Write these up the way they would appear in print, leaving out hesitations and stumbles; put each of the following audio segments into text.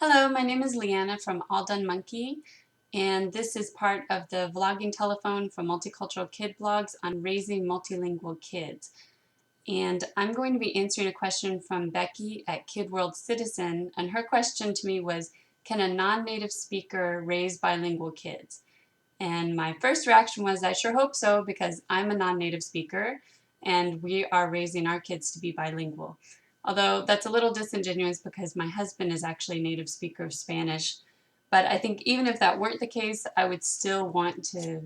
Hello, my name is Leanna from All Done Monkey, and this is part of the vlogging telephone for Multicultural Kid Blogs on Raising Multilingual Kids. And I'm going to be answering a question from Becky at Kid World Citizen, and her question to me was, can a non-native speaker raise bilingual kids? And my first reaction was, I sure hope so, because I'm a non-native speaker, and we are raising our kids to be bilingual. Although that's a little disingenuous because my husband is actually a native speaker of Spanish. But I think even if that weren't the case, I would still want to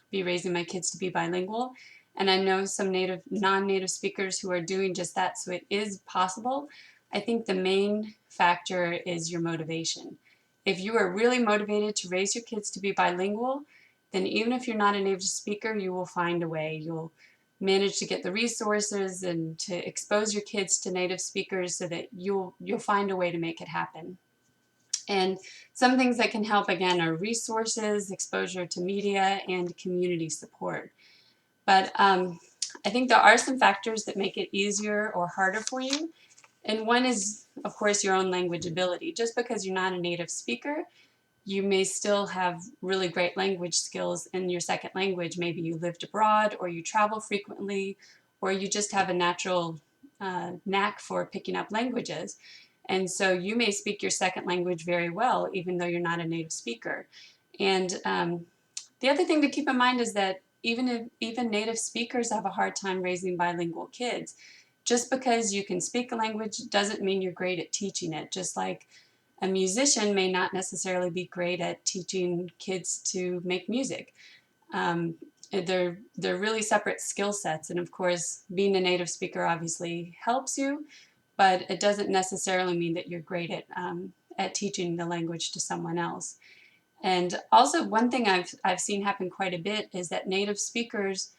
be raising my kids to be bilingual. And I know some non-native speakers who are doing just that, so it is possible. I think the main factor is your motivation. If you are really motivated to raise your kids to be bilingual, then even if you're not a native speaker, you will find a way. You'll manage to get the resources and to expose your kids to native speakers so that you'll find a way to make it happen. And some things that can help, again, are resources, exposure to media, and community support. But I think there are some factors that make it easier or harder for you. And one is, of course, your own language ability. Just because you're not a native speaker, you may still have really great language skills in your second language. Maybe you lived abroad, or you travel frequently, or you just have a natural knack for picking up languages. And so you may speak your second language very well, even though you're not a native speaker. And the other thing to keep in mind is that even native speakers have a hard time raising bilingual kids. Just because you can speak a language doesn't mean you're great at teaching it. Just like a musician may not necessarily be great at teaching kids to make music. Um, they're really separate skill sets, and of course, being a native speaker obviously helps you, but it doesn't necessarily mean that you're great at teaching the language to someone else. And also, one thing I've seen happen quite a bit is that native speakers,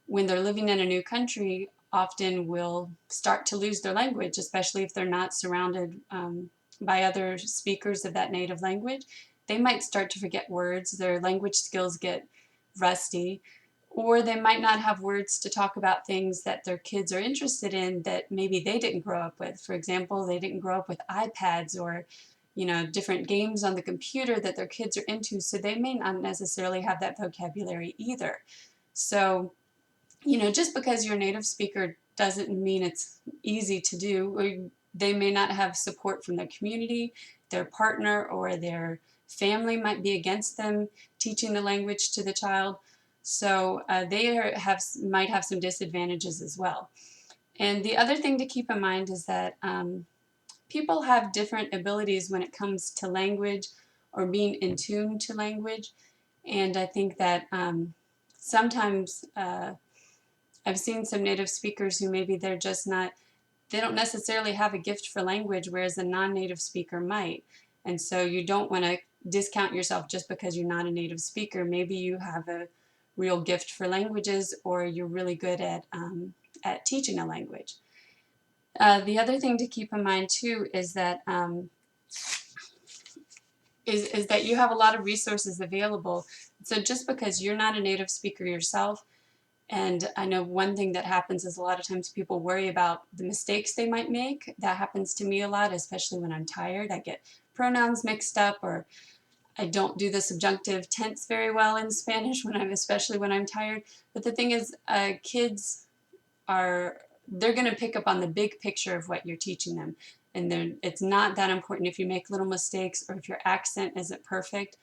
when they're living in a new country, often will start to lose their language, especially if they're not surrounded by other speakers of that native language. They might start to forget words, their language skills get rusty, or they might not have words to talk about things that their kids are interested in that maybe they didn't grow up with. For example, they didn't grow up with iPads or different games on the computer that their kids are into, so they may not necessarily have that vocabulary either. So just because you're a native speaker doesn't mean it's easy to do. Or they may not have support from their community, their partner, or their family might be against them teaching the language to the child. So might have some disadvantages as well. And the other thing to keep in mind is that people have different abilities when it comes to language or being in tune to language. And I think that sometimes I've seen some native speakers who maybe they don't necessarily have a gift for language, whereas a non-native speaker might. And so you don't want to discount yourself just because you're not a native speaker. Maybe you have a real gift for languages, or you're really good at teaching a language. The other thing to keep in mind too is that is that you have a lot of resources available. So just because you're not a native speaker yourself, and I know one thing that happens is a lot of times people worry about the mistakes they might make. That happens to me a lot, especially when I'm tired. I get pronouns mixed up, or I don't do the subjunctive tense very well in Spanish especially when I'm tired. But the thing is, kids they're going to pick up on the big picture of what you're teaching them. And it's not that important if you make little mistakes or if your accent isn't perfect.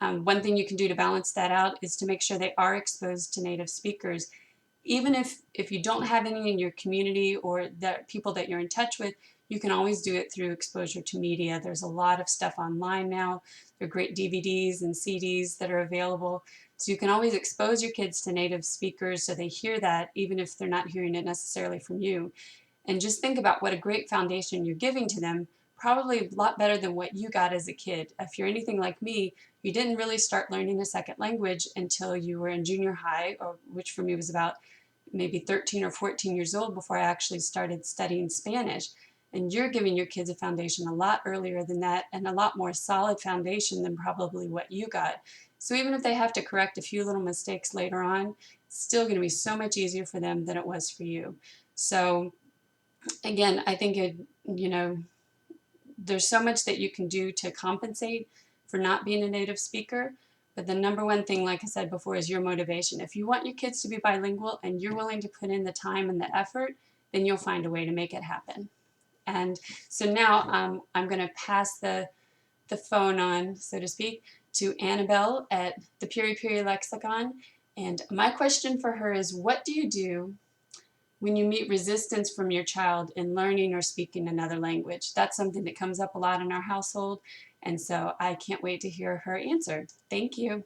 One thing you can do to balance that out is to make sure they are exposed to native speakers. Even if you don't have any in your community or that people that you're in touch with, you can always do it through exposure to media. There's a lot of stuff online now. There are great DVDs and CDs that are available. So you can always expose your kids to native speakers so they hear that, even if they're not hearing it necessarily from you. And just think about what a great foundation you're giving to them, probably a lot better than what you got as a kid. If you're anything like me, you didn't really start learning a second language until you were in junior high, which for me was about maybe 13 or 14 years old before I actually started studying Spanish. And you're giving your kids a foundation a lot earlier than that, and a lot more solid foundation than probably what you got. So even if they have to correct a few little mistakes later on, it's still going to be so much easier for them than it was for you. So again, I think there's so much that you can do to compensate for not being a native speaker. But the number one thing, like I said before, is your motivation. If you want your kids to be bilingual and you're willing to put in the time and the effort, then you'll find a way to make it happen. And so now I'm going to pass the phone on, so to speak, to Annabelle at the Piri Piri Lexicon. And my question for her is, what do you do when you meet resistance from your child in learning or speaking another language? That's something that comes up a lot in our household. And so I can't wait to hear her answer. Thank you.